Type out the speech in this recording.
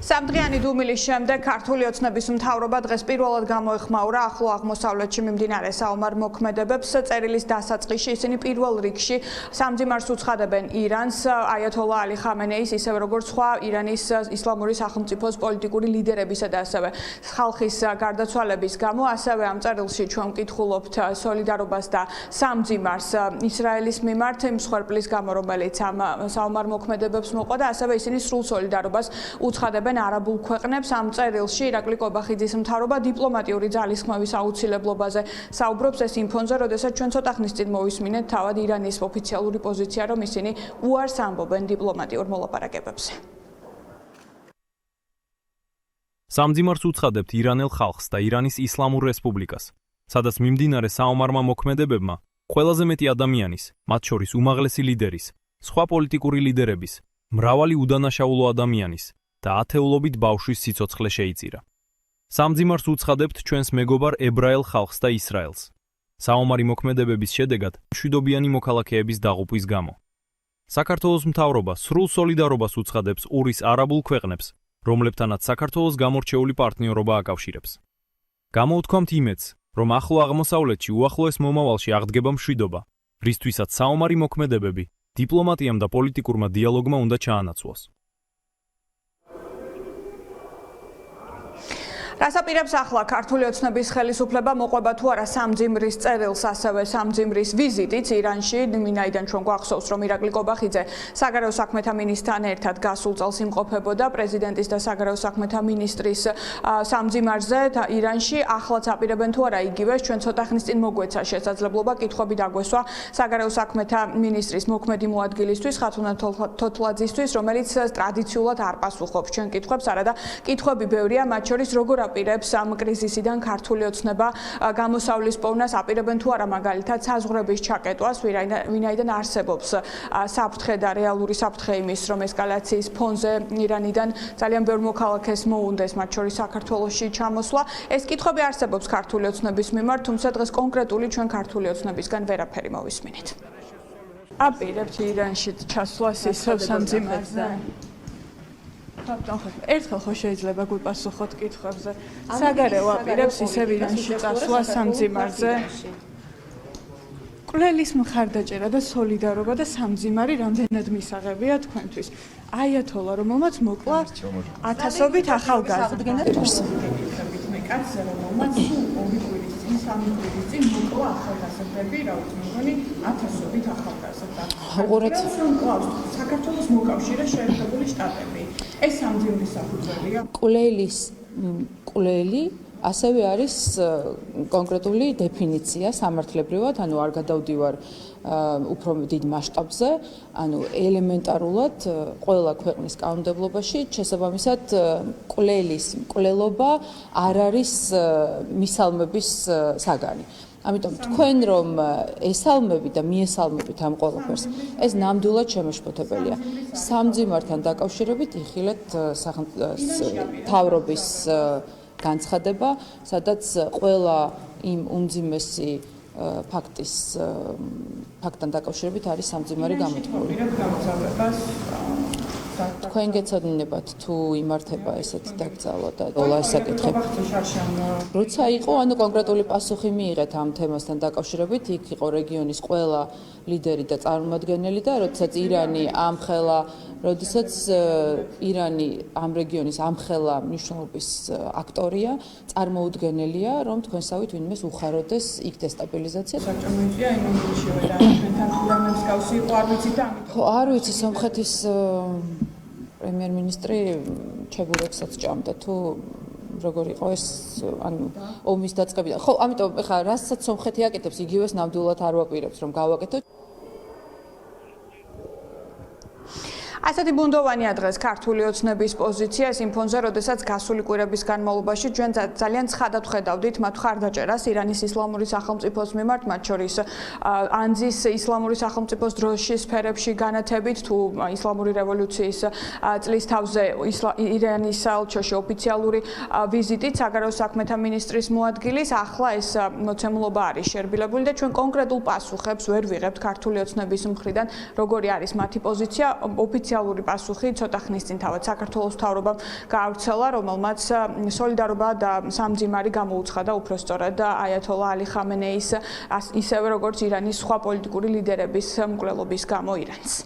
Სამდღიანი დუმილის შემდეგ ქართული ოცნების მთავრობა დღეს პირველად გამოეხმაურა ახლო აღმოსავლეთში მიმდინარე საომარ მოქმედებებს. წერილის დასაწყისში ისინი პირველ რიგში სამძიმარს უცხადებენ ირანს, აიათოლა ალი ხამენეის, ისევე როგორც სხვა ირანის ისლამური სახელმწიფოს პოლიტიკური ლიდერებისა და ასევე ხალხის გარდაცვალების გამო. ასევე ამ წერილში ჩვენ ვკითხულობთ სოლიდარობას და სამძიმარს ისრაელის მიმართ იმ მსხვერპლის გამო, რომელიც ამ საომარ მოქმედებებს მოყვა და ასევე ისინი სრულ სოლიდარობას უცხადებენ არაბულ ქვეყნებს. ამ წერილში ირაკლი კობახიძის მთავრობა დიპლომატიური ძალისხმევის აუცილებლობაზე საუბრობს ეს იმ ფონზე, როდესაც ჩვენ ცოტა ხნის წინ მოვისმინეთ თავად ირანის ოფიციალური პოზიცია, რომ ისინი უარს ამბობენ დიპლომატიურ მოლაპარაკებებზე. სამძიმარს უცხადებთ ირანელ ხალხს და ირანის ისლამურ რესპუბლიკას, სადაც მიმდინარე საომარმა მოქმედებებმა ყველაზე მეტი ადამიანის, მათ შორის უმაღლესი ლიდერის, სხვა პოლიტიკური ლიდერების, მრავალი უდანაშაულო ადამიანის და ათეულობით ბავშვის სიცოცხლე შეიწირა. სამძიმარს უცხადებთ ჩვენს მეგობარ ებრაელ ხალხს და ისრაელს. საომარი მოქმედებების შედეგად მშვიდობიანი მოქალაქეების დაღუპვის გამო. საქართველოს მთავრობა სრულ სოლიდარობას უცხადებს ურის არაბულ ქვეყნებს, რომლებთანაც საქართველოს გამორჩეული პარტნიორობა აკავშირებს. გამოვთქვამთ იმედს, რომ ახლო აღმოსავლეთში უახლოეს მომავალში აღდგება მშვიდობა, რისთვისაც საომარი მოქმედებები დიპლომატიამ და პოლიტიკურმა დიალოგმა უნდა ჩაანაცვლოს. რას აპირებს ახლა ქართული ოცნების ხელისუფლება მოყვება თუ არა სამძიმრის წერილს, ასევე სამძიმრის ვიზიტიც ირანში, მინაიდან ჩვენ გვახსოვს, რომ ირაკლი კობახიძე საგარეო საქმეთა მინისტრთან ერთად გასულ წელს იმყოფებოდა პრეზიდენტის და საგარეო საქმეთა მინისტრის სამძიმარზე ირანში. ახლაც აპირებენ თუ არა იგივეს, ჩვენ ცოტა ხნის წინ მოგვეცა შესაძლებლობა კითხვები დაგვესვა საგარეო საქმეთა მინისტრის მოქმედი მოადგილისთვის, ხათუნა თოთლაძისთვის, რომელიც ტრადიციულად არ პასუხობს ჩვენ კითხვებს, არადა კითხვები ბევრია, მათ შორის როგორ აპირებს ამ კრიზისიდან ქართული ოცნება გამოსავლის პოვნას, აპირებენ თუ არა მაგალითად საზღვრების ჩაკეტვას, ვინაიდან არსებობს საფრთხე და რეალური საფრთხე იმის, რომ ესკალაციის ფონზე ირანიდან ძალიან ბევრ მოქალაქეს მოუნდეს, მათ შორის საქართველოში ჩამოსვლა. ეს კითხვები არსებობს ქართული ოცნების მიმართ, თუმცა დღეს კონკრეტული ჩვენ ქართული ოცნებისგან ვერაფერი მოვისმინეთ. აპირებთ ირანში ჩასვლას ისევ სამძიმარზე? ერთხელ ხო შეიძლება გვიპასუხოთ კითხვებზე. საგარეო აპირებს ისევ ირანში წასვლას სამძიმარზე? კვლელის მხარდაჭერა და სოლიდარობა და სამძიმარი რამდენად მისაღებია თქვენთვის? აიათოლა, რომელმაც მოკლა ათასობით ახალგაზრდა. კაცზე, რომელმაც ორი კვირის წინ, სამი კვირის წინ მოკლა ახალგაზრდები, რა ვიცი, მგონი ათასობით ახალგაზრდა. საქართველოს მოკავშირე შეერთებული შტატები. ეს სამძიმრის საფუძველია. კვლელი ასევე არის კონკრეტული დეფინიცია სამართლებრივად, ანუ არ გადავდივარ უფრო დიდ მასშტაბზე, ანუ ელემენტარულად ყველა ქვეყნის კანონმდებლობაში შესაბამისად კვლელობა არ არის მისალმების საგანი. ამიტომ თქვენ რომ ესალმებით და მიესალმებით ამ ყველაფერს, ეს ნამდვილად შემაშფოთებელია. სამძიმართან დაკავშირებით იხილეთ მთავრობის განცხადება, სადაც ყველა იმ უმძიმესი ფაქტთან დაკავშირებით არის სამძიმარი გამოთქმული. თქვენ გეცოდინებათ თუ იმართება ესეთი დაკრძალვა და ესაკითხები. როცა იყო, ანუ კონკრეტული პასუხი მიიღეთ ამ თემასთან დაკავშირებით, იქ იყო რეგიონის ყველა ლიდერი და წარმომადგენელი და როდესაც ირანი ამ რეგიონის ამხელა მნიშვნელობის акторია, წარმოუდგენელია, რომ თქვენსავით ვინმეს უხაროდეს იქ დესტაბილიზაცია. საჭმელია იმენშივე და თქვენთან თულამებს გავსი იყო, არ ვიცით ამით. ხო, არ ვიცი, სომხეთის პრემიერ-მინისტრი ჩებურეკსაც ჭამდა თუ როგორ იყო ეს, ანუ ომის დაწყებიდან. ხო, ამიტომ ეხლა რასაც სომხეთი აკეთებს, იგივეს ნამდვილად არ ვაპირებს რომ გავაკეთოთ. ასეთი ბუნდოვანია დღეს ქართული ოცნების პოზიცია იმ ფონზე, როდესაც გასული კვირების განმავლობაში ჩვენ ძალიან ცხადად ხედავდით მათ მხარდაჭერას ირანის ისლამური სახელმწიფოს მიმართ, მათ შორის ანძის ისლამური სახელმწიფოს დროშის სფერებში განათებით თუ ისლამური რევოლუციის წლის თავზე ირანის საელჩოში ოფიციალური ვიზიტით საგარეო საქმეთა მინისტრის მოადგილის. ახლა ეს მოცემულობა არის შერბილებული და ჩვენ კონკრეტულ პასუხებს ვერ ვიღებთ ქართული ოცნების მხრიდან, როგორი არის მათი პოზიცია. ოფიციალურად ოფიციალური პასუხი ცოტა ხნის წინ თავად საქართველოს მთავრობამ გაავრცელა, რომელმაც სოლიდარობა და სამძიმარი გამოუცხადა უпростоრად აიათოლა ალი ხამენეის ისევე როგორც ირანის სხვა პოლიტიკური ლიდერების მკვლელობის გამო ირანს.